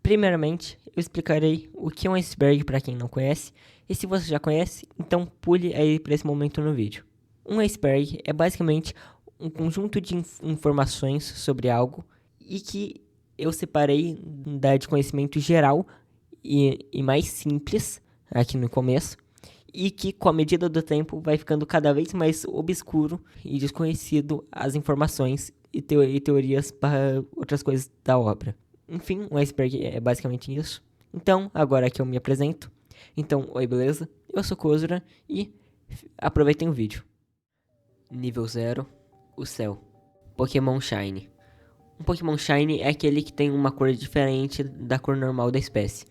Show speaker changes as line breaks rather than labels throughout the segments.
Primeiramente, eu explicarei o que é um iceberg para quem não conhece, e se você já conhece, então pule aí para esse momento no vídeo. Um iceberg é basicamente um conjunto de informações sobre algo e que eu separei da de conhecimento geral e mais simples aqui no começo, e que com a medida do tempo vai ficando cada vez mais obscuro e desconhecido as informações e teorias para outras coisas da obra. Enfim, um iceberg é basicamente isso. Então, agora que eu me apresento. Então, oi, beleza? Eu sou Kozura e aproveitem o vídeo. Nível 0, o céu. Pokémon Shiny. Um Pokémon Shiny é aquele que tem uma cor diferente da cor normal da espécie.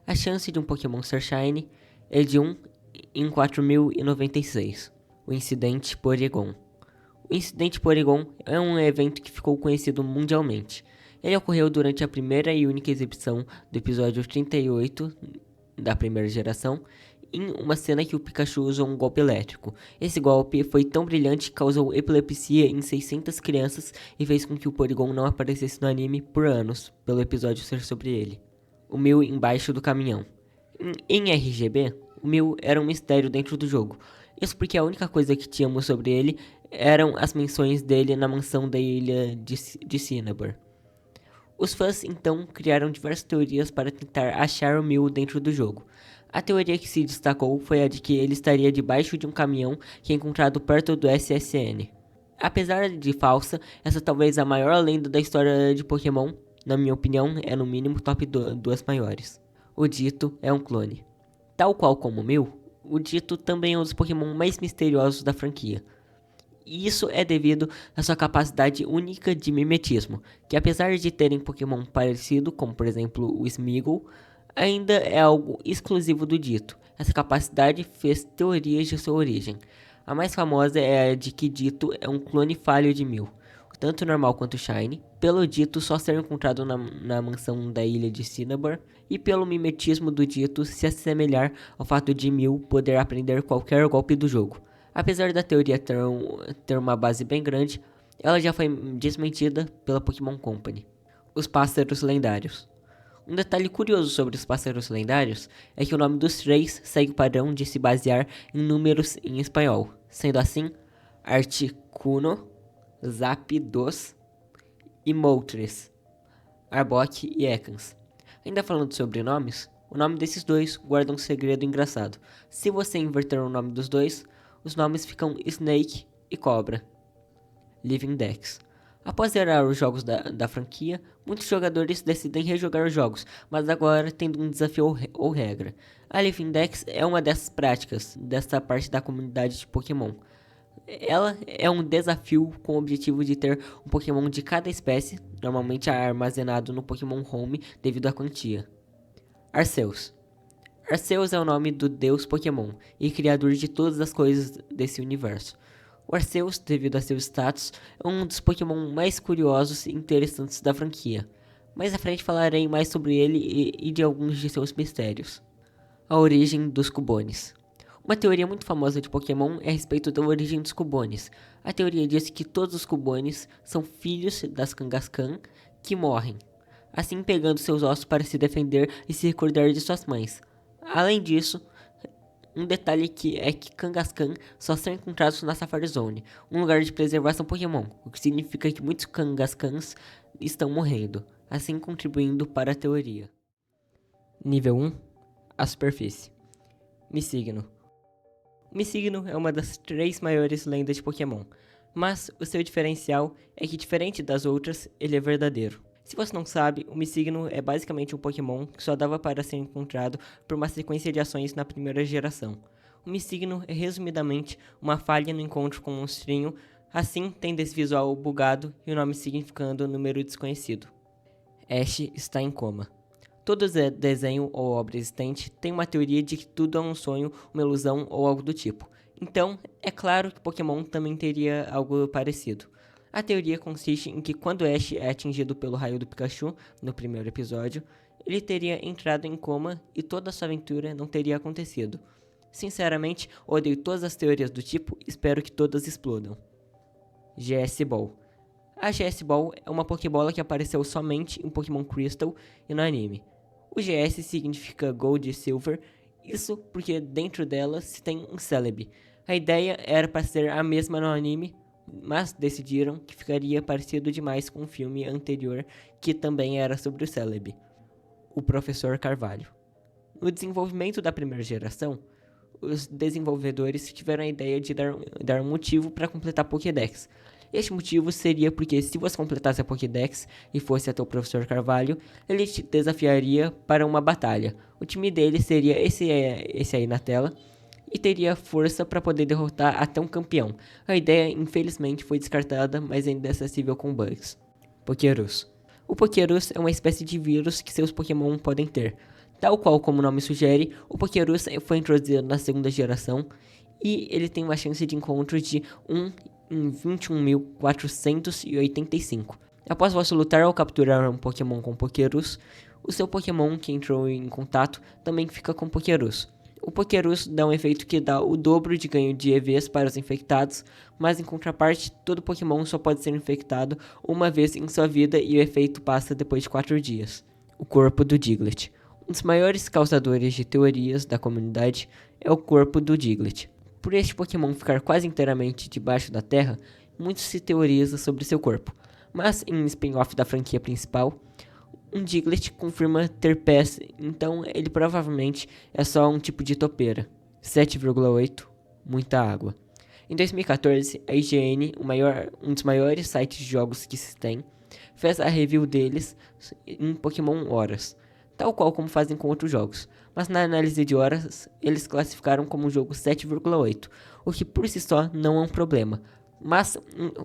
A chance de um Pokémon ser Shiny é de 1 em 4096. O Incidente Porygon. O Incidente Porygon é um evento que ficou conhecido mundialmente. Ele ocorreu durante a primeira e única exibição do episódio 38 da primeira geração, em uma cena que o Pikachu usou um golpe elétrico. Esse golpe foi tão brilhante que causou epilepsia em 600 crianças e fez com que o Porygon não aparecesse no anime por anos, pelo episódio ser sobre ele. O Mew embaixo do caminhão. Em RGB, o Mew era um mistério dentro do jogo. Isso porque a única coisa que tínhamos sobre ele eram as menções dele na mansão da ilha de Cinnabar. Os fãs então criaram diversas teorias para tentar achar o Mew dentro do jogo. A teoria que se destacou foi a de que ele estaria debaixo de um caminhão que é encontrado perto do SSN. Apesar de falsa, essa talvez a maior lenda da história de Pokémon, na minha opinião, é no mínimo top 2 maiores. O Ditto é um clone. Tal qual como o Mew, o Ditto também é um dos Pokémon mais misteriosos da franquia. E isso é devido à sua capacidade única de mimetismo, que apesar de terem Pokémon parecido, como por exemplo o Smeagol, ainda é algo exclusivo do Ditto. Essa capacidade fez teorias de sua origem. A mais famosa é a de que Ditto é um clone falho de Mew, tanto normal quanto Shiny, pelo Ditto só ser encontrado na mansão da ilha de Cinnabar, e pelo mimetismo do Ditto se assemelhar ao fato de Mew poder aprender qualquer golpe do jogo. Apesar da teoria ter uma base bem grande, ela já foi desmentida pela Pokémon Company. Os pássaros lendários. Um detalhe curioso sobre os pássaros lendários é que o nome dos três segue o padrão de se basear em números em espanhol, sendo assim Articuno, Zapdos e Moltres, Arbok e Ekans. Ainda falando sobre nomes, o nome desses dois guarda um segredo engraçado. Se você inverter o nome dos dois, os nomes ficam Snake e Cobra. Living Dex. Após zerar os jogos da franquia, muitos jogadores decidem rejogar os jogos, mas agora tendo um desafio ou regra. A Living Dex é uma dessas práticas, dessa parte da comunidade de Pokémon. Ela é um desafio com o objetivo de ter um Pokémon de cada espécie, normalmente armazenado no Pokémon Home devido à quantia. Arceus. Arceus é o nome do deus Pokémon e criador de todas as coisas desse universo. O Arceus, devido a seu status, é um dos Pokémon mais curiosos e interessantes da franquia. Mais à frente falarei mais sobre ele e de alguns de seus mistérios. A origem dos Cubones. Uma teoria muito famosa de Pokémon é a respeito da origem dos Cubones. A teoria diz que todos os Cubones são filhos das Kangaskhan que morrem, assim pegando seus ossos para se defender e se recordar de suas mães. Além disso, um detalhe é que Kangaskhan só são encontrados na Safari Zone, um lugar de preservação Pokémon, o que significa que muitos Kangaskhan's estão morrendo, assim contribuindo para a teoria. Nível 1. A superfície. Missigno. O Missigno é uma das 3 maiores lendas de Pokémon, mas o seu diferencial é que, diferente das outras, ele é verdadeiro. Se você não sabe, o Missigno é basicamente um Pokémon que só dava para ser encontrado por uma sequência de ações na primeira geração. O Missigno é resumidamente uma falha no encontro com um monstrinho, assim tendo esse visual bugado e o nome significando número desconhecido. Ash está em coma. Todo desenho ou obra existente tem uma teoria de que tudo é um sonho, uma ilusão ou algo do tipo. Então, é claro que Pokémon também teria algo parecido. A teoria consiste em que quando Ash é atingido pelo raio do Pikachu, no primeiro episódio, ele teria entrado em coma e toda a sua aventura não teria acontecido. Sinceramente, odeio todas as teorias do tipo e espero que todas explodam. GS Ball. A GS Ball é uma Pokébola que apareceu somente em Pokémon Crystal e no anime. O GS significa Gold e Silver, isso porque dentro dela se tem um Celebi. A ideia era para ser a mesma no anime, mas decidiram que ficaria parecido demais com o filme anterior, que também era sobre o Celebi, o Professor Carvalho. No desenvolvimento da primeira geração, os desenvolvedores tiveram a ideia de dar um motivo para completar a Pokédex. Este motivo seria porque se você completasse a Pokédex e fosse até o Professor Carvalho, ele te desafiaria para uma batalha. O time dele seria esse aí na tela e teria força para poder derrotar até um campeão. A ideia infelizmente foi descartada, mas ainda é acessível com bugs. Pokérus. O Pokérus é uma espécie de vírus que seus Pokémon podem ter. Tal qual como o nome sugere, o Pokérus foi introduzido na segunda geração e ele tem uma chance de encontro de 1 em 21.485. Após você lutar ou capturar um Pokémon com Pokérus, o seu Pokémon que entrou em contato também fica com Pokérus. O Pokérus dá um efeito que dá o dobro de ganho de EVs para os infectados, mas em contraparte, todo Pokémon só pode ser infectado uma vez em sua vida e o efeito passa depois de 4 dias. O corpo do Diglett. Um dos maiores causadores de teorias da comunidade é o corpo do Diglett. Por este Pokémon ficar quase inteiramente debaixo da terra, muito se teoriza sobre seu corpo. Mas em um spin-off da franquia principal, um Diglett confirma ter pés, então ele provavelmente é só um tipo de topeira. 7,8. Muita água. Em 2014, a IGN, um dos maiores sites de jogos que se tem, fez a review deles em Pokémon Horas, tal qual como fazem com outros jogos, mas na análise de horas eles classificaram como um jogo 7,8, o que por si só não é um problema. Mas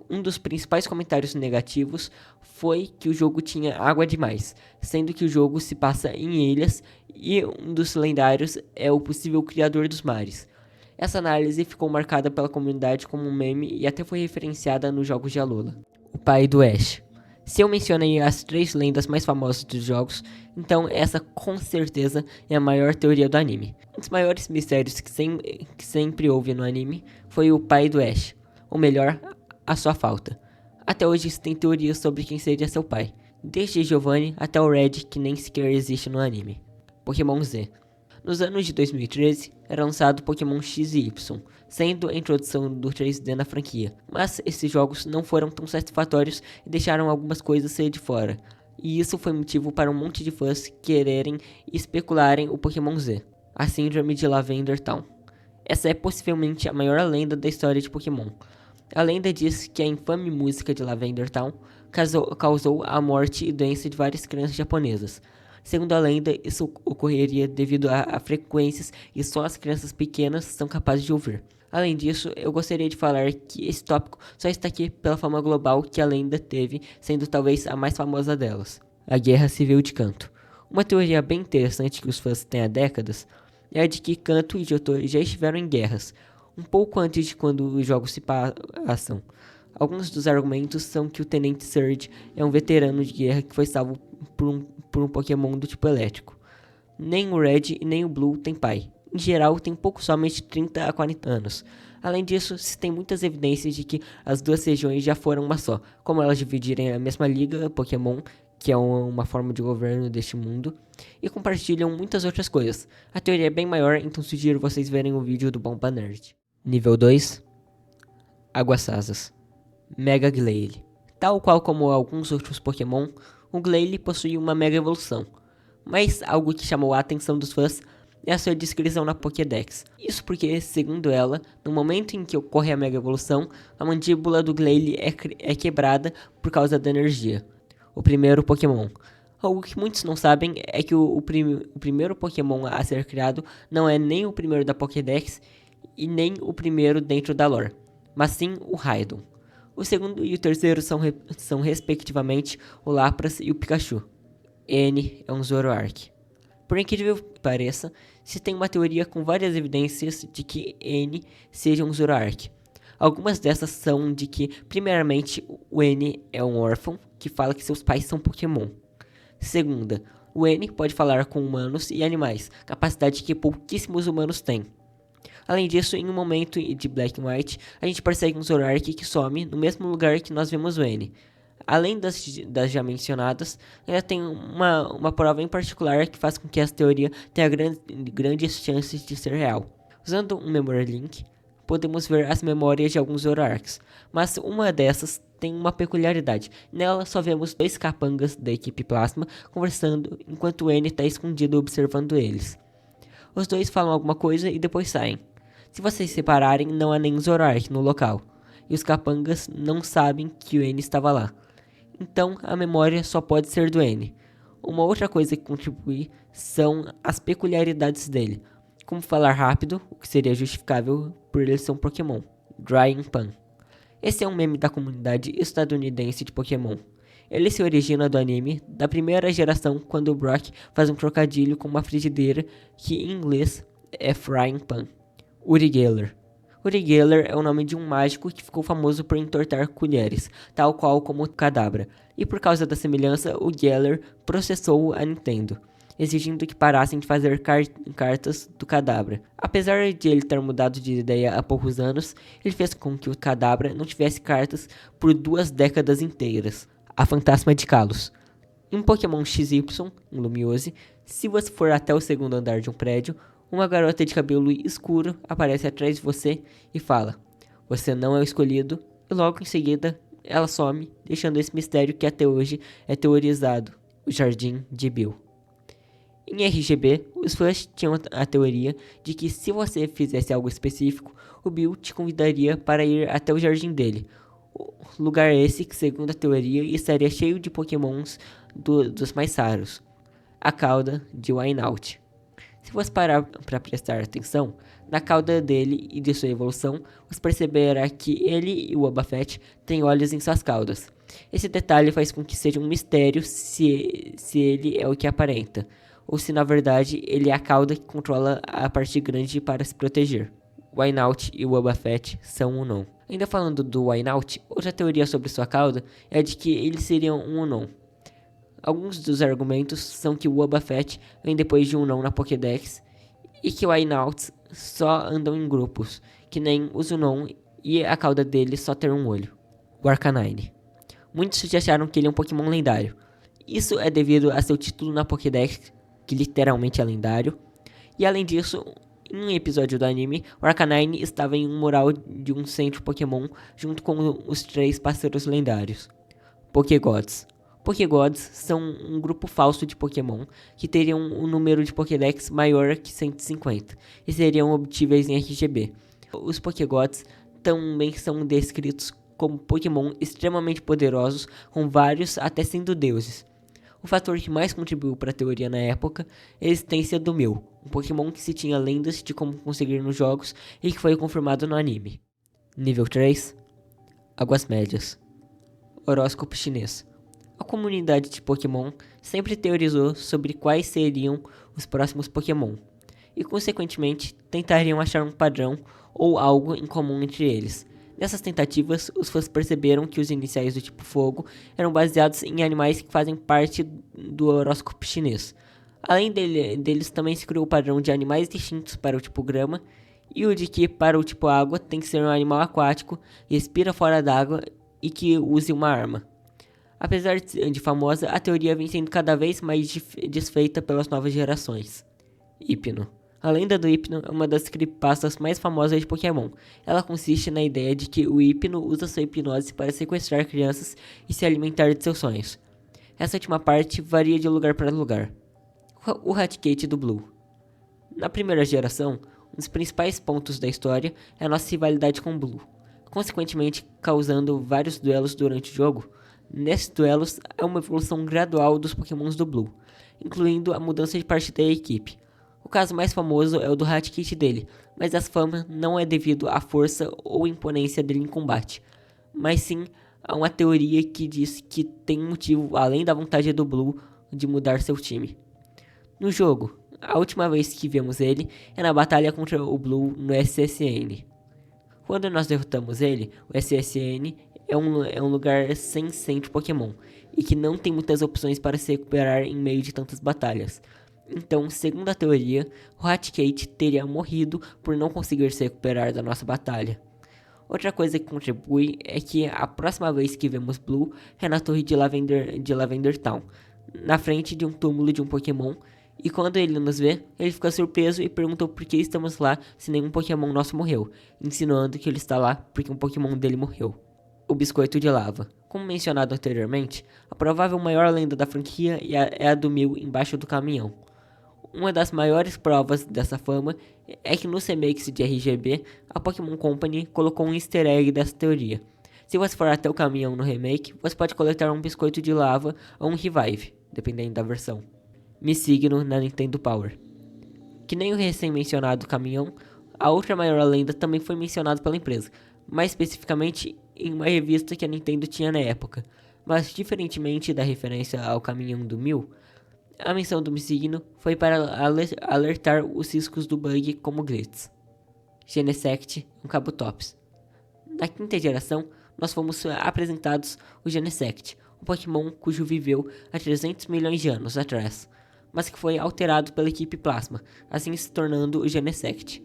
um dos principais comentários negativos foi que o jogo tinha água demais, sendo que o jogo se passa em ilhas e um dos lendários é o possível criador dos mares. Essa análise ficou marcada pela comunidade como um meme e até foi referenciada nos jogos de Alola. O pai do Ash. Se eu mencionei as 3 lendas mais famosas dos jogos, então essa com certeza é a maior teoria do anime. Um dos maiores mistérios que sempre houve no anime foi o pai do Ash, ou melhor, a sua falta. Até hoje se tem teorias sobre quem seria seu pai, desde Giovanni até o Red, que nem sequer existe no anime. Pokémon Z. Nos anos de 2013, era lançado Pokémon X e Y, sendo a introdução do 3D na franquia, mas esses jogos não foram tão satisfatórios e deixaram algumas coisas sair de fora, e isso foi motivo para um monte de fãs quererem e especularem o Pokémon Z, a síndrome de Lavender Town. Essa é possivelmente a maior lenda da história de Pokémon. A lenda diz que a infame música de Lavender Town causou a morte e doença de várias crianças japonesas. Segundo a lenda, isso ocorreria devido a frequências e só as crianças pequenas são capazes de ouvir. Além disso, eu gostaria de falar que esse tópico só está aqui pela fama global que a lenda teve, sendo talvez a mais famosa delas, a Guerra Civil de Kanto. Uma teoria bem interessante que os fãs têm há décadas é a de que Kanto e Johto já estiveram em guerras, um pouco antes de quando os jogos se passam. Alguns dos argumentos são que o Tenente Surge é um veterano de guerra que foi salvo por um Pokémon do tipo elétrico. Nem o Red e nem o Blue têm pai. Em geral, tem pouco somente 30 a 40 anos. Além disso, se tem muitas evidências de que as duas regiões já foram uma só, como elas dividirem a mesma liga Pokémon, que é uma forma de governo deste mundo, e compartilham muitas outras coisas. A teoria é bem maior, então sugiro vocês verem o vídeo do Bomba Nerd. Nível 2. Águas Asas. Mega Glalie. Tal qual como alguns outros Pokémon, o Glalie possui uma Mega Evolução, mas algo que chamou a atenção dos fãs é a sua descrição na Pokédex. Isso porque, segundo ela, no momento em que ocorre a Mega Evolução, a mandíbula do Glalie é quebrada por causa da energia. O primeiro Pokémon. Algo que muitos não sabem é que o primeiro Pokémon a ser criado não é nem o primeiro da Pokédex e nem o primeiro dentro da lore, mas sim o Raidon. O segundo e o terceiro são respectivamente o Lapras e o Pikachu. N é um Zoroark. Por incrível que pareça, se tem uma teoria com várias evidências de que N seja um Zoroark. Algumas dessas são de que, primeiramente, o N é um órfão que fala que seus pais são Pokémon. Segunda, o N pode falar com humanos e animais, capacidade que pouquíssimos humanos têm. Além disso, em um momento de Black and White, a gente persegue um Zoroark que some no mesmo lugar que nós vemos o N. além das já mencionadas, ainda tem uma prova em particular que faz com que essa teoria tenha grandes chances de ser real. Usando um Memory Link, podemos ver as memórias de alguns Zoroarks, mas uma dessas tem uma peculiaridade. Nela só vemos 2 capangas da equipe Plasma conversando enquanto o N está escondido observando eles. Os 2 falam alguma coisa e depois saem. Se vocês separarem, não há nenhum Zoroark no local, e os capangas não sabem que o N estava lá. Então a memória só pode ser do N. Uma outra coisa que contribui são as peculiaridades dele, como falar rápido, o que seria justificável por ele ser um Pokémon, Drying Pan. Esse é um meme da comunidade estadunidense de Pokémon. Ele se origina do anime da primeira geração, quando o Brock faz um trocadilho com uma frigideira que em inglês é Frying Pan. Uri Geller. Uri Geller é o nome de um mágico que ficou famoso por entortar colheres, tal qual como o Kadabra, e por causa da semelhança, o Geller processou a Nintendo, exigindo que parassem de fazer cartas do Kadabra. Apesar de ele ter mudado de ideia há poucos anos, ele fez com que o Kadabra não tivesse cartas por 2 décadas inteiras. A Fantasma de Kalos. Em Pokémon XY, em Lumiose, se você for até o 2º andar de um prédio, uma garota de cabelo escuro aparece atrás de você e fala: "Você não é o escolhido", e logo em seguida ela some, deixando esse mistério que até hoje é teorizado, o Jardim de Bill. Em RGB, os fãs tinham a teoria de que se você fizesse algo específico, o Bill te convidaria para ir até o jardim dele. O lugar esse que, segundo a teoria, estaria cheio de pokémons dos mais raros. A cauda de Wynaut. Se você parar para prestar atenção, na cauda dele e de sua evolução, você perceberá que ele e o Wobbuffet têm olhos em suas caudas. Esse detalhe faz com que seja um mistério se ele é o que aparenta, ou se na verdade ele é a cauda que controla a parte grande para se proteger. Wynaut e o Wobbuffet são um Unknown. Ainda falando do Wynaut, outra teoria sobre sua cauda é de que eles seriam um Unknown. Alguns dos argumentos são que o Wobbuffet vem depois de um Unknown na Pokédex e que o Wynauts só andam em grupos, que nem os Unknown, e a cauda dele só ter um olho. O Arcanine. Muitos já acharam que ele é um Pokémon lendário. Isso é devido a seu título na Pokédex, que literalmente é lendário. E além disso, em um episódio do anime, o Arcanine estava em um mural de um centro Pokémon junto com os 3 parceiros lendários. Pokégods. Pokégods são um grupo falso de Pokémon que teriam um número de Pokédex maior que 150 e seriam obtíveis em RGB. Os Pokégods também são descritos como Pokémon extremamente poderosos, com vários até sendo deuses. O fator que mais contribuiu para a teoria na época é a existência do Mew, um Pokémon que se tinha lendas de como conseguir nos jogos e que foi confirmado no anime. Nível 3. Águas Médias. Horóscopo chinês. A comunidade de Pokémon sempre teorizou sobre quais seriam os próximos Pokémon, e consequentemente tentariam achar um padrão ou algo em comum entre eles. Nessas tentativas, os fãs perceberam que os iniciais do tipo fogo eram baseados em animais que fazem parte do horóscopo chinês. Além deles, também se criou o padrão de animais distintos para o tipo grama, e o de que para o tipo água tem que ser um animal aquático, respira fora d'água e que use uma arma. Apesar de famosa, a teoria vem sendo cada vez mais desfeita pelas novas gerações. Hypno. A lenda do Hypno é uma das creepypastas mais famosas de Pokémon. Ela consiste na ideia de que o Hypno usa sua hipnose para sequestrar crianças e se alimentar de seus sonhos. Essa última parte varia de lugar para lugar. O Raticate do Blue. Na primeira geração, um dos principais pontos da história é a nossa rivalidade com o Blue, consequentemente causando vários duelos durante o jogo. Nesses duelos, há uma evolução gradual dos Pokémons do Blue, incluindo a mudança de parte da equipe. O caso mais famoso é o do Raticate dele, mas essa fama não é devido à força ou imponência dele em combate, mas sim a uma teoria que diz que tem motivo além da vontade do Blue de mudar seu time. No jogo, a última vez que vemos ele é na batalha contra o Blue no SSN. Quando nós derrotamos ele, o SSN é um lugar sem centro Pokémon, e que não tem muitas opções para se recuperar em meio de tantas batalhas. Então, segundo a teoria, o Raticate teria morrido por não conseguir se recuperar da nossa batalha. Outra coisa que contribui é que a próxima vez que vemos Blue é na torre de Lavender Town, na frente de um túmulo de um Pokémon, e quando ele nos vê, ele fica surpreso e pergunta por que estamos lá se nenhum Pokémon nosso morreu, insinuando que ele está lá porque um Pokémon dele morreu. O Biscoito de Lava. Como mencionado anteriormente, a provável maior lenda da franquia é a do Mew embaixo do caminhão. Uma das maiores provas dessa fama é que nos remakes de RGB, a Pokémon Company colocou um easter egg dessa teoria. Se você for até o caminhão no remake, você pode coletar um biscoito de lava ou um revive, dependendo da versão. Missigno na Nintendo Power. Que nem o recém-mencionado caminhão, a outra maior lenda também foi mencionada pela empresa, mais especificamente em uma revista que a Nintendo tinha na época. Mas diferentemente da referência ao caminhão do Mew, a menção do Missigno foi para alertar os riscos do bug como glitch. Genesect, um Kabutops. Na quinta geração, nós fomos apresentados o Genesect, um Pokémon cujo viveu há 300 milhões de anos atrás, mas que foi alterado pela equipe Plasma, assim se tornando o Genesect.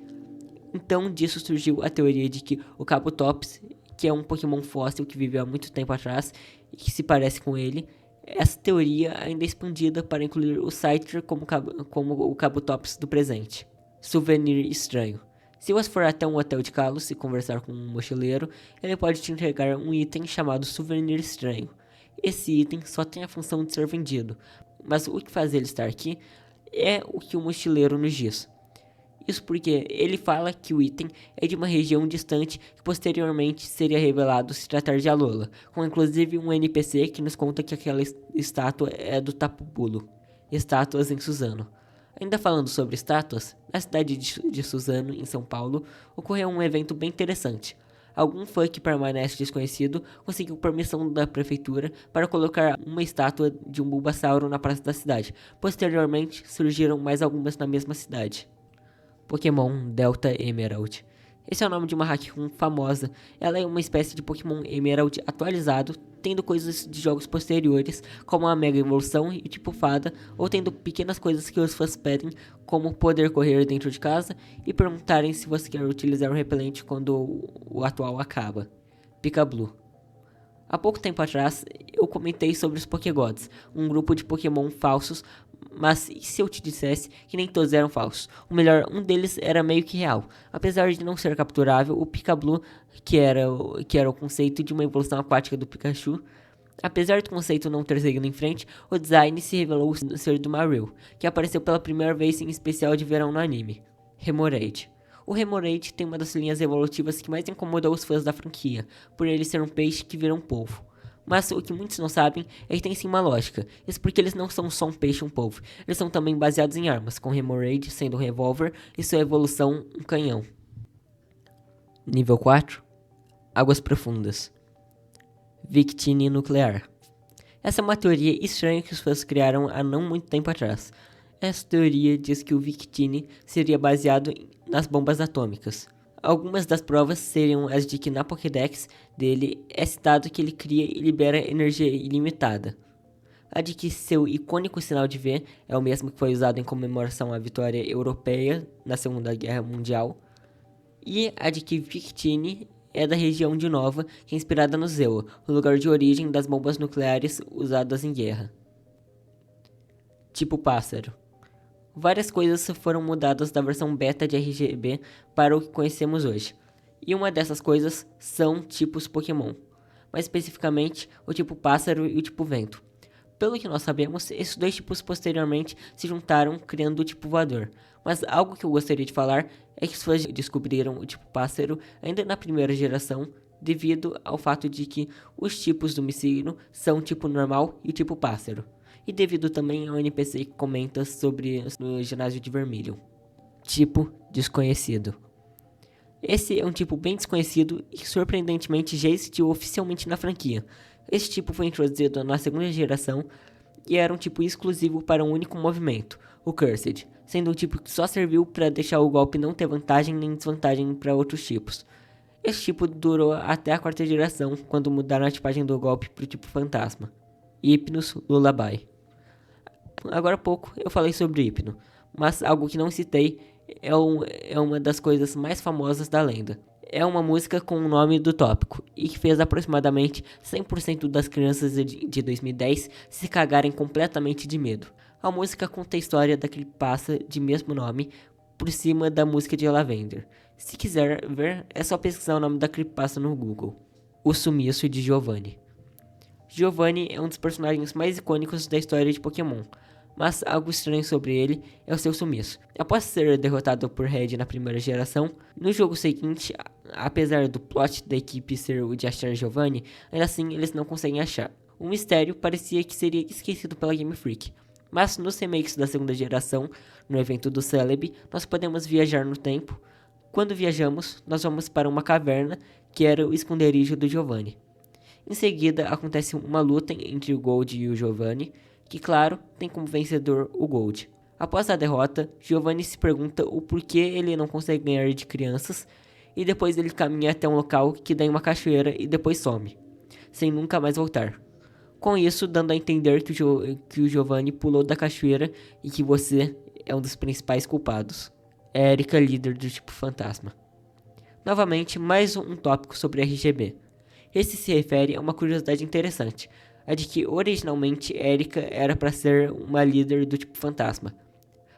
Então disso surgiu a teoria de que o Kabutops, que é um Pokémon fóssil que viveu há muito tempo atrás e que se parece com ele, essa teoria ainda é expandida para incluir o Scyther como o Kabutops do presente. Souvenir estranho. Se você for até um hotel de Kalos e conversar com um mochileiro, ele pode te entregar um item chamado Souvenir estranho. Esse item só tem a função de ser vendido, mas o que faz ele estar aqui é o que o mochileiro nos diz. Isso porque ele fala que o item é de uma região distante que posteriormente seria revelado se tratar de Alola, com inclusive um NPC que nos conta que aquela estátua é do Tapu Bulu. Estátuas em Suzano. Ainda falando sobre estátuas, na cidade de Suzano, em São Paulo, ocorreu um evento bem interessante. Algum fã que permanece desconhecido conseguiu permissão da prefeitura para colocar uma estátua de um Bulbasauro na praça da cidade. Posteriormente, surgiram mais algumas na mesma cidade. Pokémon Delta Emerald. Esse é o nome de uma Hakun famosa. Ela é uma espécie de Pokémon Emerald atualizado, tendo coisas de jogos posteriores, como a Mega Evolução e o tipo Fada, ou tendo pequenas coisas que os fãs pedem, como poder correr dentro de casa e perguntarem se você quer utilizar um repelente quando o atual acaba. Picablu. Há pouco tempo atrás, eu comentei sobre os Pokégods, um grupo de Pokémon falsos, mas e se eu te dissesse que nem todos eram falsos? Ou melhor, um deles era meio que real. Apesar de não ser capturável, o Picablu, que era o conceito de uma evolução aquática do Pikachu, apesar do conceito não ter seguido em frente, o design se revelou ser do Marill, que apareceu pela primeira vez em especial de verão no anime. Remoraid. O Remoraid tem uma das linhas evolutivas que mais incomodou os fãs da franquia, por ele ser um peixe que vira um polvo. Mas o que muitos não sabem é que tem sim uma lógica. Isso porque eles não são só um peixe e um polvo. Eles são também baseados em armas, com Remoraid sendo um revólver e sua evolução um canhão. Nível 4. Águas Profundas. Victini Nuclear. Essa é uma teoria estranha que os fãs criaram há não muito tempo atrás. Essa teoria diz que o Victini seria baseado nas bombas atômicas. Algumas das provas seriam as de que na Pokédex dele é citado que ele cria e libera energia ilimitada. A de que seu icônico sinal de V é o mesmo que foi usado em comemoração à vitória europeia na Segunda Guerra Mundial. E a de que Victini é da região de Nova, que é inspirada no Zewa, o lugar de origem das bombas nucleares usadas em guerra. Tipo pássaro. Várias coisas foram mudadas da versão beta de RGB para o que conhecemos hoje. E uma dessas coisas são tipos Pokémon, mais especificamente o tipo pássaro e o tipo vento. Pelo que nós sabemos, esses dois tipos posteriormente se juntaram criando o tipo voador. Mas algo que eu gostaria de falar é que os fãs descobriram o tipo pássaro ainda na primeira geração, devido ao fato de que os tipos do Missigno são o tipo normal e o tipo pássaro. E devido também ao NPC que comenta sobre no ginásio de Vermilion. Tipo desconhecido. Esse é um tipo bem desconhecido e que surpreendentemente já existiu oficialmente na franquia. Esse tipo foi introduzido na segunda geração e era um tipo exclusivo para um único movimento, o Cursed, sendo um tipo que só serviu para deixar o golpe não ter vantagem nem desvantagem para outros tipos. Esse tipo durou até a quarta geração, quando mudaram a tipagem do golpe para o tipo fantasma. Hypnos Lullaby. Agora há pouco eu falei sobre Hypno, mas algo que não citei é uma das coisas mais famosas da lenda. é uma música com o nome do tópico e que fez aproximadamente 100% das crianças de 2010 se cagarem completamente de medo. A música conta a história da creepypasta de mesmo nome por cima da música de Lavender. Se quiser ver, é só pesquisar o nome da creepypasta no Google. O Sumiço de Giovanni. Giovanni é um dos personagens mais icônicos da história de Pokémon, mas algo estranho sobre ele é o seu sumiço. Após ser derrotado por Red na primeira geração, no jogo seguinte, apesar do plot da equipe ser o de achar Giovanni, ainda assim eles não conseguem achar. O mistério parecia que seria esquecido pela Game Freak, mas nos remakes da segunda geração, no evento do Celebi, nós podemos viajar no tempo. Quando viajamos, nós vamos para uma caverna que era o esconderijo do Giovanni. Em seguida, acontece uma luta entre o Gold e o Giovanni, que, claro, tem como vencedor o Gold. Após a derrota, Giovanni se pergunta o porquê ele não consegue ganhar de crianças, e depois ele caminha até um local que dá em uma cachoeira e depois some, sem nunca mais voltar. Com isso, dando a entender que o Giovanni pulou da cachoeira e que você é um dos principais culpados. É Erika, líder do tipo fantasma. Novamente, mais um tópico sobre RGB. Esse se refere a uma curiosidade interessante, a de que originalmente Erika era para ser uma líder do tipo fantasma.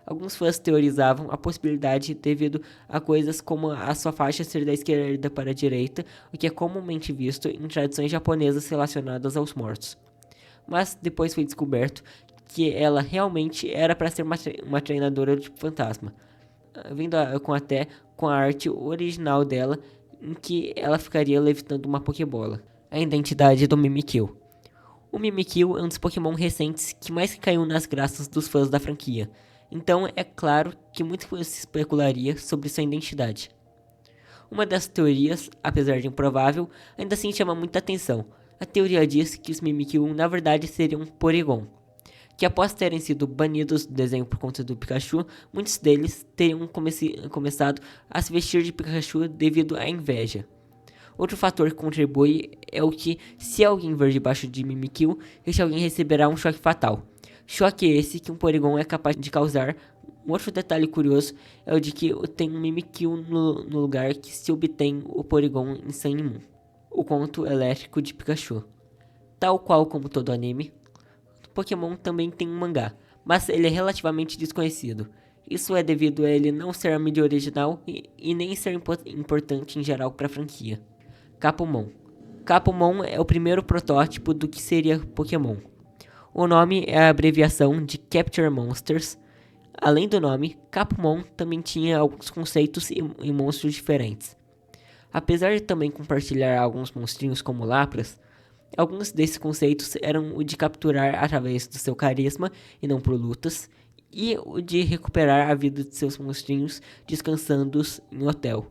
Alguns fãs teorizavam a possibilidade devido a coisas como a sua faixa ser da esquerda para a direita, o que é comumente visto em tradições japonesas relacionadas aos mortos. Mas depois foi descoberto que ela realmente era para ser uma treinadora do tipo fantasma, vindo com a arte original dela, em que ela ficaria levitando uma Pokébola. A identidade do Mimikyu. O Mimikyu é um dos Pokémon recentes que mais caiu nas graças dos fãs da franquia, então é claro que muito se especularia sobre sua identidade. Uma das teorias, apesar de improvável, ainda assim chama muita atenção. A teoria diz que os Mimikyu na verdade seriam Porygon, que após terem sido banidos do desenho por conta do Pikachu, muitos deles teriam começado a se vestir de Pikachu devido à inveja. Outro fator que contribui é o que, se alguém ver debaixo de Mimikyu, esse alguém receberá um choque fatal. Choque esse que um Porygon é capaz de causar. Um outro detalhe curioso é o de que tem um Mimikyu no lugar que se obtém o Porygon em Sun e Moon, o conto elétrico de Pikachu. Tal qual como todo anime, Pokémon também tem um mangá, mas ele é relativamente desconhecido. Isso é devido a ele não ser a mídia original e nem ser importante em geral para a franquia. Capumon. Capumon é o primeiro protótipo do que seria Pokémon. O nome é a abreviação de Capture Monsters. Além do nome, Capumon também tinha alguns conceitos e monstros diferentes. Apesar de também compartilhar alguns monstrinhos como Lapras, alguns desses conceitos eram o de capturar através do seu carisma e não por lutas, e o de recuperar a vida de seus monstrinhos descansando em hotel.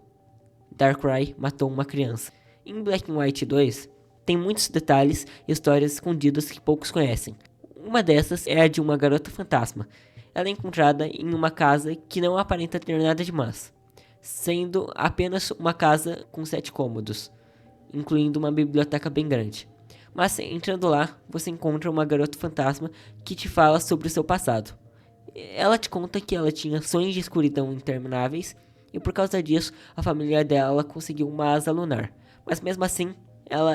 Darkrai matou uma criança. Em Black and White 2, tem muitos detalhes e histórias escondidas que poucos conhecem. Uma dessas é a de uma garota fantasma. Ela é encontrada em uma casa que não aparenta ter nada demais, sendo apenas uma casa com 7 cômodos, incluindo uma biblioteca bem grande. Mas entrando lá, você encontra uma garota fantasma que te fala sobre o seu passado. Ela te conta que ela tinha sonhos de escuridão intermináveis e por causa disso a família dela conseguiu uma asa lunar. Mas mesmo assim, ela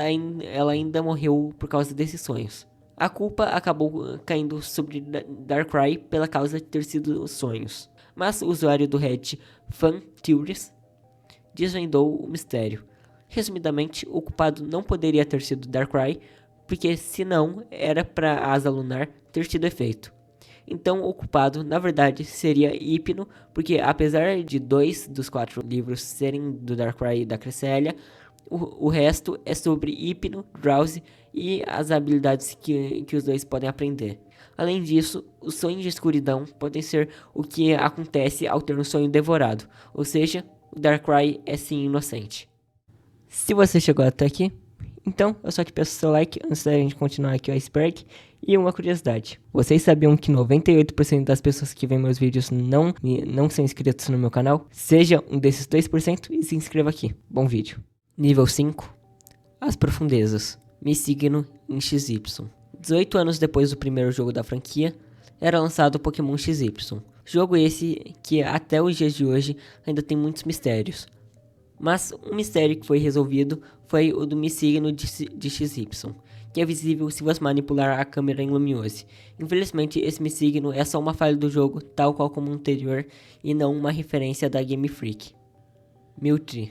ainda morreu por causa desses sonhos. A culpa acabou caindo sobre Darkrai pela causa de ter sido os sonhos. Mas o usuário do Reddit FanTheories desvendou o mistério. Resumidamente, o culpado não poderia ter sido Darkrai, porque senão era para a asa lunar ter tido efeito. Então o culpado, na verdade, seria Hypno, porque apesar de 2 dos 4 livros serem do Darkrai e da Cresselia, o resto é sobre Hypno, Drowsy e as habilidades que os dois podem aprender. Além disso, os sonhos de escuridão podem ser o que acontece ao ter um sonho devorado, ou seja, o Darkrai é sim inocente. Se você chegou até aqui, então eu só te peço seu like antes da gente continuar aqui o iceberg. E uma curiosidade, vocês sabiam que 98% das pessoas que veem meus vídeos não são inscritos no meu canal? Seja um desses 2% e se inscreva aqui. Bom vídeo. Nível 5. As profundezas. Missigno em XY. 18 anos depois do primeiro jogo da franquia, era lançado o Pokémon XY. Jogo esse que até os dias de hoje ainda tem muitos mistérios. Mas um mistério que foi resolvido foi o do missigno de XY, que é visível se você manipular a câmera em Lumiose. Infelizmente, esse missigno é só uma falha do jogo, tal qual como o anterior, e não uma referência da Game Freak. Mewtwo.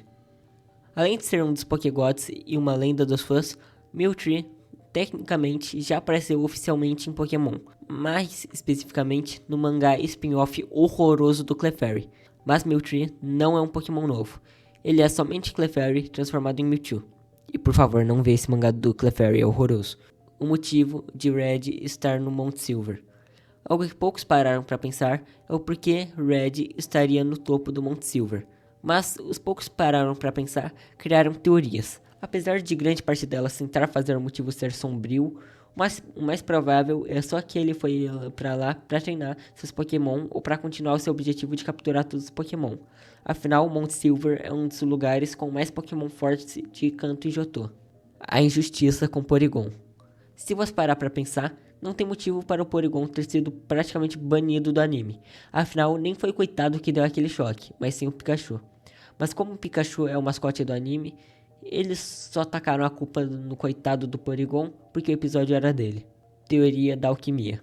Além de ser um dos Pokégods e uma lenda dos fãs, Mewtwo tecnicamente já apareceu oficialmente em Pokémon, mais especificamente no mangá spin-off horroroso do Clefairy. Mas Mewtwo não é um Pokémon novo, ele é somente Clefairy transformado em Mewtwo. E por favor, não vê esse mangá do Clefairy, é horroroso. O motivo de Red estar no Mount Silver. Algo que poucos pararam para pensar é o porquê Red estaria no topo do Mount Silver. Mas os poucos pararam para pensar, criaram teorias. Apesar de grande parte delas tentar fazer o motivo ser sombrio, o mais provável é só que ele foi para lá para treinar seus Pokémon ou para continuar o seu objetivo de capturar todos os Pokémon. Afinal, Mount Silver é um dos lugares com mais Pokémon fortes de Kanto e Johto. A injustiça com Porygon. Se você parar para pensar, não tem motivo para o Porygon ter sido praticamente banido do anime. Afinal, nem foi o coitado que deu aquele choque, mas sim o Pikachu. Mas como o Pikachu é o mascote do anime, eles só tacaram a culpa no coitado do Porygon porque o episódio era dele. Teoria da alquimia.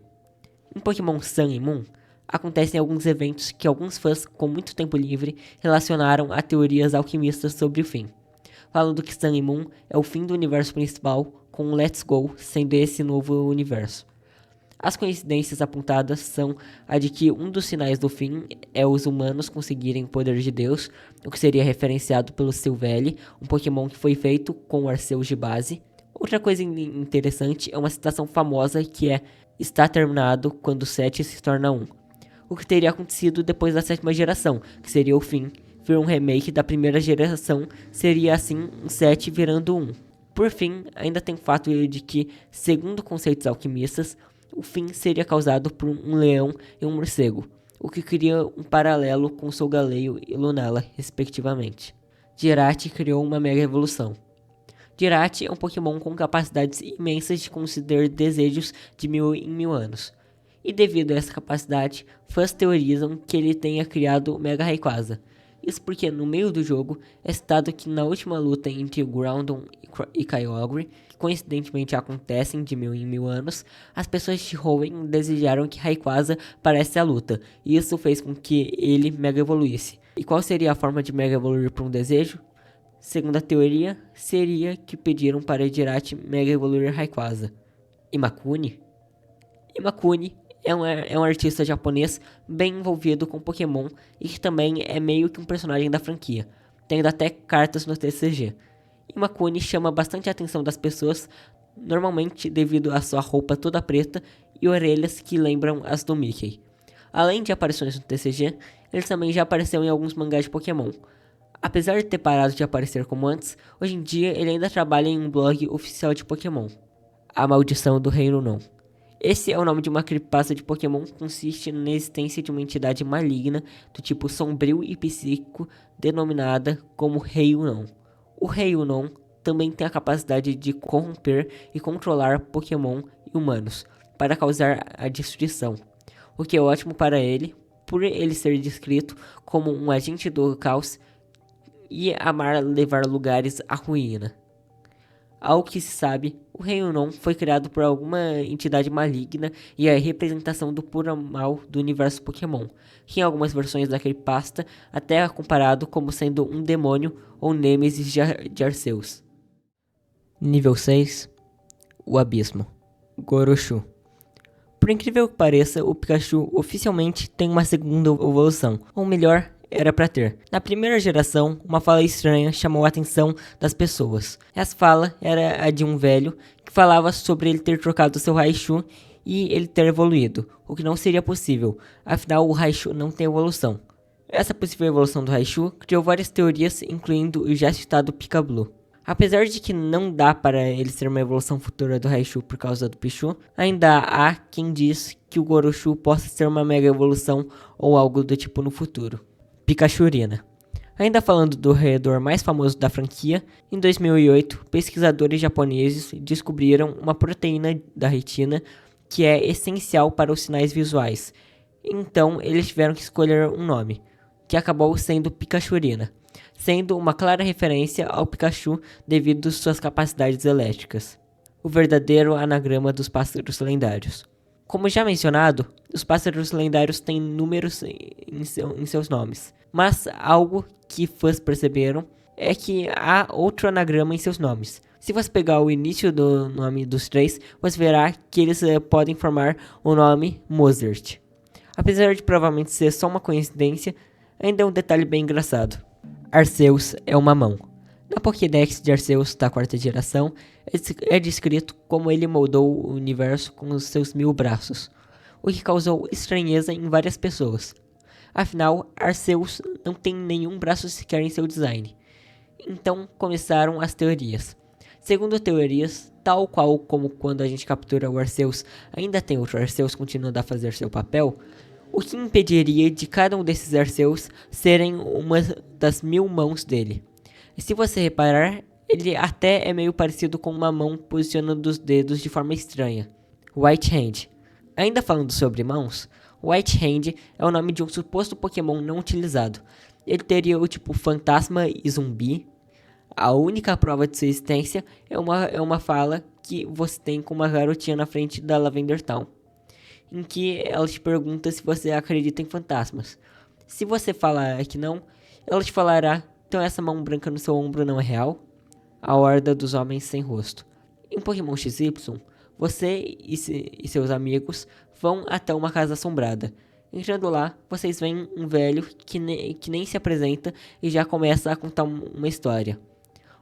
Em Pokémon Sun e Moon, acontecem alguns eventos que alguns fãs com muito tempo livre relacionaram a teorias alquimistas sobre o fim. Falando que Sun e Moon é o fim do universo principal, com Let's Go sendo esse novo universo. As coincidências apontadas são a de que um dos sinais do fim é os humanos conseguirem o poder de Deus, o que seria referenciado pelo Silvally, um Pokémon que foi feito com o Arceus de base. Outra coisa interessante é uma citação famosa que é: está terminado quando 7 se torna 1. O que teria acontecido depois da 7ª geração, que seria o fim. Vir um remake da primeira geração seria assim um 7 virando 1. Por fim, ainda tem o fato de que, segundo conceitos alquimistas, o fim seria causado por um leão e um morcego, o que cria um paralelo com Solgaleo e Lunala, respectivamente. Jiraiya criou uma mega evolução. Jiraiya é um Pokémon com capacidades imensas de conceder desejos de 1000 em 1000 anos. E devido a essa capacidade, fãs teorizam que ele tenha criado o Mega Rayquaza. Isso porque no meio do jogo é citado que na última luta entre Groudon e Kyogre, que coincidentemente acontecem de 1000 em 1000 anos, as pessoas de Hoenn desejaram que Rayquaza parasse a luta, e isso fez com que ele Mega evoluísse. E qual seria a forma de Mega evoluir para um desejo? Segundo a teoria, seria que pediram para Jiraiya Mega evoluir Rayquaza. Imakuni? Imakuni é um artista japonês bem envolvido com Pokémon e que também é meio que um personagem da franquia, tendo até cartas no TCG. Imakuni chama bastante a atenção das pessoas, normalmente devido à sua roupa toda preta e orelhas que lembram as do Mickey. Além de aparições no TCG, ele também já apareceu em alguns mangás de Pokémon. Apesar de ter parado de aparecer como antes, hoje em dia ele ainda trabalha em um blog oficial de Pokémon, A Maldição do Rei Unon. Esse é o nome de uma creepypasta de Pokémon que consiste na existência de uma entidade maligna do tipo sombrio e psíquico denominada como Rei Unon. O Rei Unon também tem a capacidade de corromper e controlar Pokémon e humanos para causar a destruição, o que é ótimo para ele, por ele ser descrito como um agente do caos e amar levar lugares à ruína. Ao que se sabe, o Rei Unon foi criado por alguma entidade maligna e é a representação do puro mal do universo Pokémon, que em algumas versões da creepypasta até é comparado como sendo um demônio ou nêmesis de Arceus. Nível 6. O Abismo. Goroshu. Por incrível que pareça, o Pikachu oficialmente tem uma segunda evolução, ou melhor, era pra ter. Na primeira geração, uma fala estranha chamou a atenção das pessoas. Essa fala era a de um velho que falava sobre ele ter trocado seu Raichu e ele ter evoluído, o que não seria possível, afinal o Raichu não tem evolução. Essa possível evolução do Raichu criou várias teorias, incluindo o já citado Pika-Blue. Apesar de que não dá para ele ser uma evolução futura do Raichu por causa do Pichu, ainda há quem diz que o Goroshu possa ser uma mega evolução ou algo do tipo no futuro. Pikachurina. Ainda falando do roedor mais famoso da franquia, em 2008, pesquisadores japoneses descobriram uma proteína da retina que é essencial para os sinais visuais. Então, eles tiveram que escolher um nome, que acabou sendo Pikachurina. sendo uma clara referência ao Pikachu devido às suas capacidades elétricas. O verdadeiro anagrama dos pássaros lendários. Como já mencionado, os pássaros lendários têm números em seus nomes, mas algo que fãs perceberam é que há outro anagrama em seus nomes. Se você pegar o início do nome dos três, você verá que eles podem formar o nome Mozart. Apesar de provavelmente ser só uma coincidência, ainda é um detalhe bem engraçado. Arceus é uma mão. Na Pokédex de Arceus da quarta geração, é descrito como ele moldou o universo com os seus 1000 braços, o que causou estranheza em várias pessoas. Afinal, Arceus não tem nenhum braço sequer em seu design. Então começaram as teorias. Segundo teorias, tal qual como quando a gente captura o Arceus, ainda tem outro Arceus continuando a fazer seu papel, o que impediria de cada um desses Arceus serem uma das 1000 mãos dele. E se você reparar, ele até é meio parecido com uma mão posicionando os dedos de forma estranha. White Hand. Ainda falando sobre mãos, White Hand é o nome de um suposto Pokémon não utilizado. Ele teria o tipo fantasma e zumbi. A única prova de sua existência é uma fala que você tem com uma garotinha na frente da Lavender Town, em que ela te pergunta se você acredita em fantasmas. Se você falar que não, ela te falará: então essa mão branca no seu ombro não é real? A Horda dos Homens Sem Rosto. Em Pokémon XY, você e seus amigos vão até uma casa assombrada. Entrando lá, vocês veem um velho que nem se apresenta e já começa a contar uma história.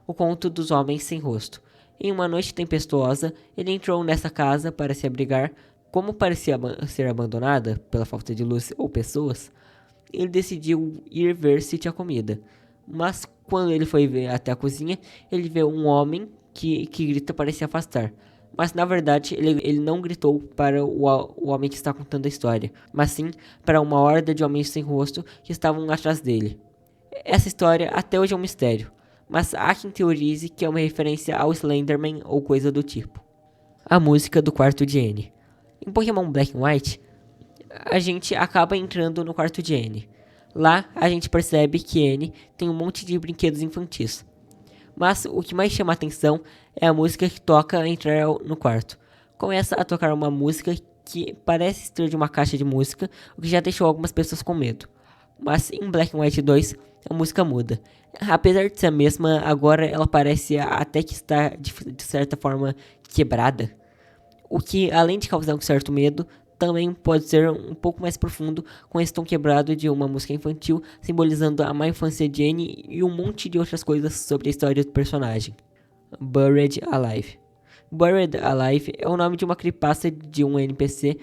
O Conto dos Homens Sem Rosto. Em uma noite tempestuosa, ele entrou nessa casa para se abrigar. Como parecia ser abandonada pela falta de luz ou pessoas, ele decidiu ir ver se tinha comida. Mas quando ele foi ver até a cozinha, ele vê um homem que grita para se afastar. Mas na verdade ele não gritou para o homem que está contando a história, mas sim para uma horda de homens sem rosto que estavam atrás dele. Essa história até hoje é um mistério, mas há quem teorize que é uma referência ao Slenderman ou coisa do tipo. A música do quarto de N. Em Pokémon Black and White, a gente acaba entrando no quarto de N. Lá, a gente percebe que N tem um monte de brinquedos infantis. Mas o que mais chama a atenção é a música que toca ao entrar no quarto. Começa a tocar uma música que parece ser de uma caixa de música, o que já deixou algumas pessoas com medo. Mas em Black and White 2, a música muda. Apesar de ser a mesma, agora ela parece até que está de certa forma quebrada. O que, além de causar um certo medo, também pode ser um pouco mais profundo, com esse tom quebrado de uma música infantil, simbolizando a má infância de Annie e um monte de outras coisas sobre a história do personagem. Buried Alive. Buried Alive é o nome de uma creepypasta de um NPC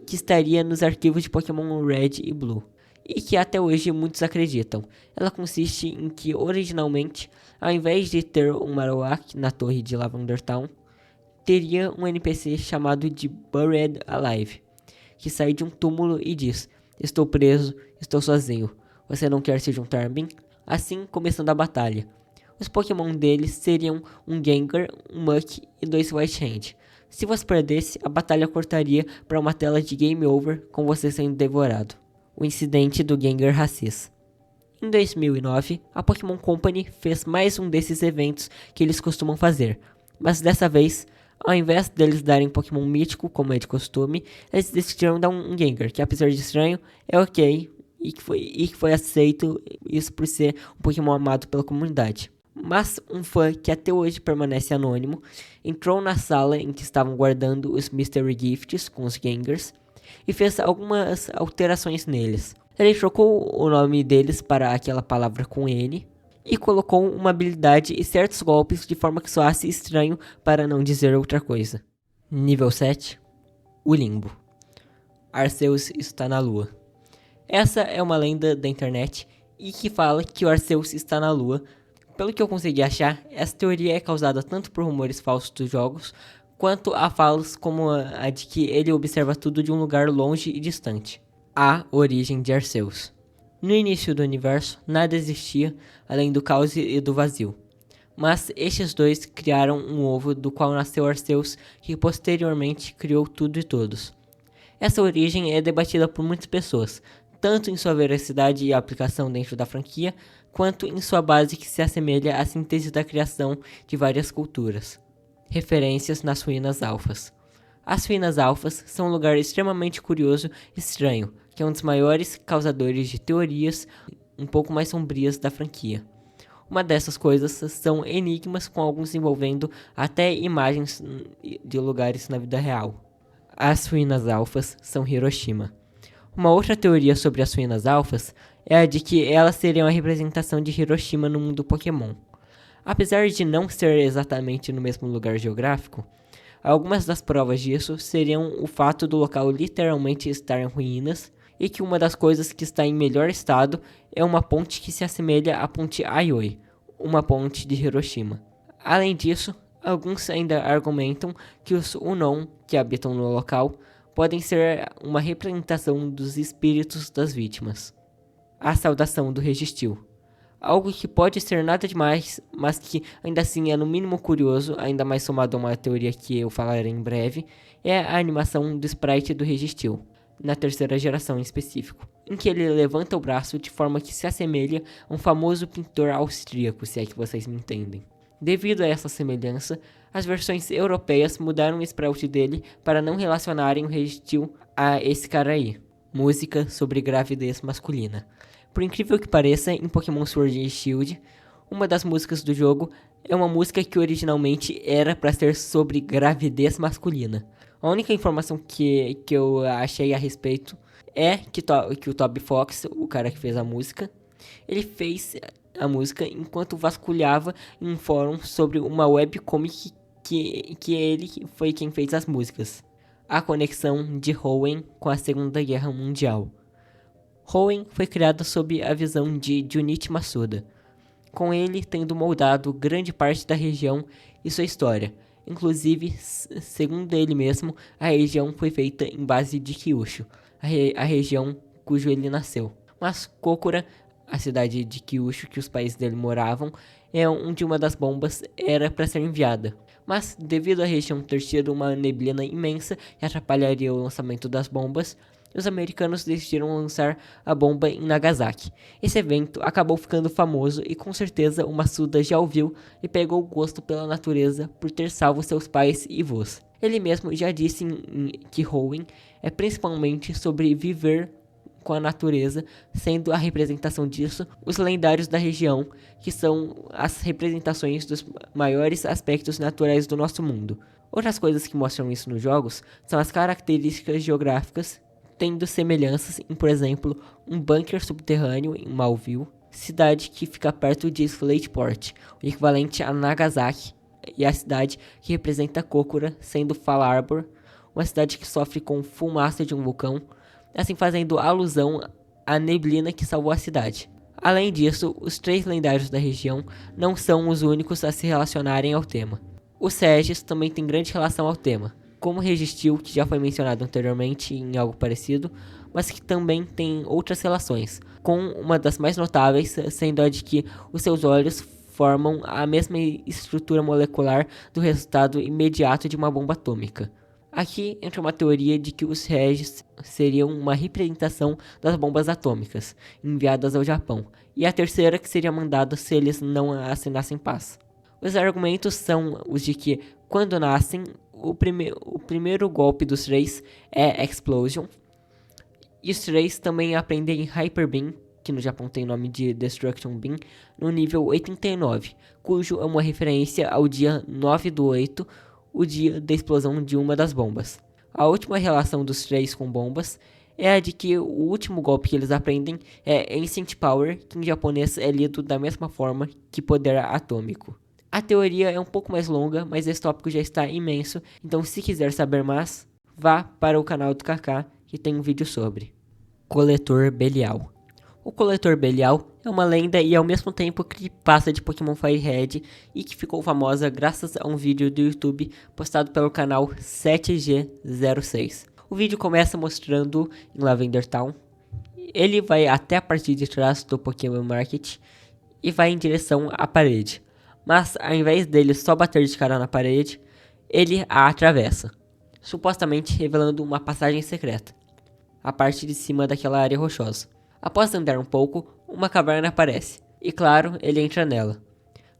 que estaria nos arquivos de Pokémon Red e Blue, e que até hoje muitos acreditam. Ela consiste em que, originalmente, ao invés de ter um Marowak na torre de Lavender Town, teria um NPC chamado de Buried Alive, que sai de um túmulo e diz: estou preso, estou sozinho, você não quer se juntar a mim? Assim, começando a batalha. Os Pokémon deles seriam um Gengar, um Muk e 2 White Hand. Se você perdesse, a batalha cortaria para uma tela de Game Over com você sendo devorado. O incidente do Gengar Racis. Em 2009, a Pokémon Company fez mais um desses eventos que eles costumam fazer, mas dessa vez, ao invés deles darem Pokémon mítico, como é de costume, eles decidiram dar um Gengar, que apesar de estranho, é ok, e que foi aceito, isso por ser um Pokémon amado pela comunidade. Mas um fã que até hoje permanece anônimo, entrou na sala em que estavam guardando os Mystery Gifts com os Gengars, e fez algumas alterações neles. Ele trocou o nome deles para aquela palavra com N, e colocou uma habilidade e certos golpes de forma que soasse estranho, para não dizer outra coisa. Nível 7. O Limbo. Arceus está na Lua. Essa é uma lenda da internet e que fala que o Arceus está na Lua. Pelo que eu consegui achar, essa teoria é causada tanto por rumores falsos dos jogos, quanto a falas como a de que ele observa tudo de um lugar longe e distante. A origem de Arceus. No início do universo, nada existia além do caos e do vazio. Mas estes dois criaram um ovo do qual nasceu Arceus, que posteriormente criou tudo e todos. Essa origem é debatida por muitas pessoas, tanto em sua veracidade e aplicação dentro da franquia, quanto em sua base que se assemelha à síntese da criação de várias culturas. Referências nas ruínas alfas. As ruínas alfas são um lugar extremamente curioso e estranho, que é um dos maiores causadores de teorias um pouco mais sombrias da franquia. Uma dessas coisas são enigmas com alguns envolvendo até imagens de lugares na vida real. As ruínas alfas são Hiroshima. Uma outra teoria sobre as ruínas alfas é a de que elas seriam a representação de Hiroshima no mundo Pokémon. Apesar de não ser exatamente no mesmo lugar geográfico, algumas das provas disso seriam o fato do local literalmente estar em ruínas e que uma das coisas que está em melhor estado é uma ponte que se assemelha à ponte Aioi, uma ponte de Hiroshima. Além disso, alguns ainda argumentam que os Unon que habitam no local podem ser uma representação dos espíritos das vítimas. A saudação do Registil. Algo que pode ser nada demais, mas que ainda assim é no mínimo curioso, ainda mais somado a uma teoria que eu falarei em breve, é a animação do sprite do Registil, na terceira geração em específico, em que ele levanta o braço de forma que se assemelha a um famoso pintor austríaco, se é que vocês me entendem. Devido a essa semelhança, as versões europeias mudaram o sprite dele para não relacionarem o Registil a esse cara aí. Música sobre gravidez masculina. Por incrível que pareça, em Pokémon Sword e Shield, uma das músicas do jogo é uma música que originalmente era para ser sobre gravidez masculina. A única informação que eu achei a respeito é que o Toby Fox, o cara que fez a música, ele fez a música enquanto vasculhava em um fórum sobre uma webcomic que ele foi quem fez as músicas. A conexão de Hoenn com a Segunda Guerra Mundial. Hoenn foi criado sob a visão de Junichi Masuda, com ele tendo moldado grande parte da região e sua história. Inclusive, segundo ele mesmo, a região foi feita em base de Kyushu, a região cujo ele nasceu. Mas Kokura, a cidade de Kyushu que os pais dele moravam, é onde uma das bombas era para ser enviada. Mas, devido à região ter tido uma neblina imensa que atrapalharia o lançamento das bombas, os americanos decidiram lançar a bomba em Nagasaki. Esse evento acabou ficando famoso e com certeza o Masuda já ouviu e pegou gosto pela natureza por ter salvo seus pais e vós. Ele mesmo já disse que Hoenn é principalmente sobre viver com a natureza, sendo a representação disso os lendários da região, que são as representações dos maiores aspectos naturais do nosso mundo. Outras coisas que mostram isso nos jogos são as características geográficas, tendo semelhanças em, por exemplo, um bunker subterrâneo em Malville, cidade que fica perto de Slateport, o equivalente a Nagasaki, e a cidade que representa Kokura, sendo Fall Harbor, uma cidade que sofre com fumaça de um vulcão, assim fazendo alusão à neblina que salvou a cidade. Além disso, os 3 lendários da região não são os únicos a se relacionarem ao tema. Os Sages também têm grande relação ao tema, como Registil, que já foi mencionado anteriormente em algo parecido, mas que também tem outras relações, com uma das mais notáveis sendo a de que os seus olhos formam a mesma estrutura molecular do resultado imediato de uma bomba atômica. Aqui entra uma teoria de que os Regis seriam uma representação das bombas atômicas enviadas ao Japão, e a terceira que seria mandada se eles não assinassem paz. Os argumentos são os de que, quando nascem, o primeiro golpe dos 3 é Explosion, e os 3 também aprendem Hyper Beam, que no Japão tem o nome de Destruction Beam, no nível 89, cujo é uma referência ao dia 9/8, o dia da explosão de uma das bombas. A última relação dos 3 com bombas é a de que o último golpe que eles aprendem é Ancient Power, que em japonês é lido da mesma forma que poder atômico. A teoria é um pouco mais longa, mas esse tópico já está imenso, então se quiser saber mais, vá para o canal do Kaká, que tem um vídeo sobre. Coletor Belial. O Coletor Belial é uma lenda e ao mesmo tempo creepypasta de Pokémon Fire Red e que ficou famosa graças a um vídeo do YouTube postado pelo canal 7G06. O vídeo começa mostrando em Lavender Town. Ele vai até a parte de trás do Pokémon Market e vai em direção à parede. Mas ao invés dele só bater de cara na parede, ele a atravessa, supostamente revelando uma passagem secreta, a parte de cima daquela área rochosa. Após andar um pouco, uma caverna aparece, e claro, ele entra nela.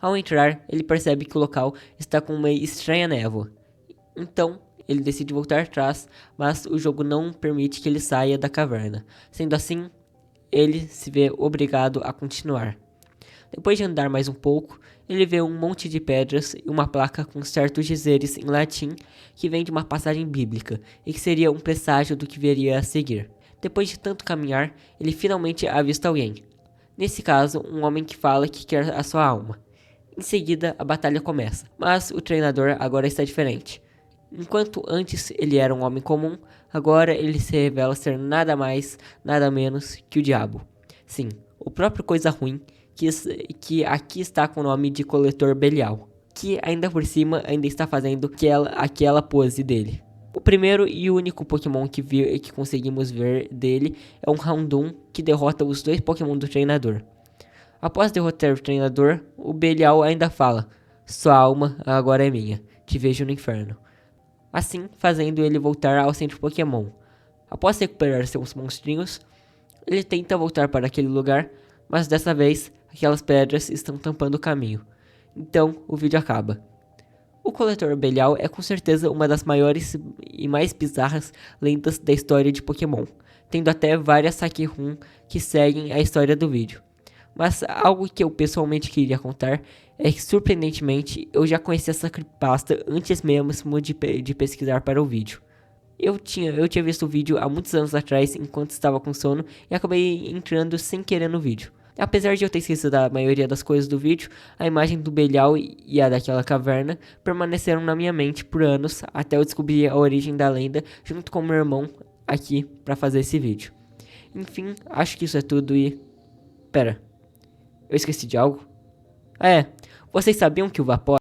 Ao entrar, ele percebe que o local está com uma estranha névoa. Então, ele decide voltar atrás, mas o jogo não permite que ele saia da caverna. Sendo assim, ele se vê obrigado a continuar. Depois de andar mais um pouco, ele vê um monte de pedras e uma placa com certos dizeres em latim que vem de uma passagem bíblica e que seria um presságio do que viria a seguir. Depois de tanto caminhar, ele finalmente avista alguém. Nesse caso, um homem que fala que quer a sua alma. Em seguida, a batalha começa, mas o treinador agora está diferente. Enquanto antes ele era um homem comum, agora ele se revela ser nada mais, nada menos que o diabo. Sim, o próprio coisa ruim, que aqui está com o nome de Coletor Belial, que ainda por cima ainda está fazendo aquela pose dele. O primeiro e único Pokémon que conseguimos ver dele é um Houndoom que derrota os dois Pokémon do treinador. Após derrotar o treinador, o Belial ainda fala: "Sua alma agora é minha, te vejo no inferno." Assim, fazendo ele voltar ao centro Pokémon. Após recuperar seus monstrinhos, ele tenta voltar para aquele lugar, mas dessa vez, aquelas pedras estão tampando o caminho. Então, o vídeo acaba. O Coletor Belial é com certeza uma das maiores e mais bizarras lendas da história de Pokémon, tendo até várias Saque-Run que seguem a história do vídeo. Mas algo que eu pessoalmente queria contar é que, surpreendentemente, eu já conheci essa creepypasta antes mesmo de pesquisar para o vídeo. Eu tinha visto o vídeo há muitos anos atrás enquanto estava com sono e acabei entrando sem querer no vídeo. Apesar de eu ter esquecido da maioria das coisas do vídeo, a imagem do Belial e a daquela caverna permaneceram na minha mente por anos até eu descobrir a origem da lenda junto com meu irmão aqui para fazer esse vídeo. Enfim, acho que isso é tudo e... Pera, eu esqueci de algo? Vocês sabiam que o Vaporeon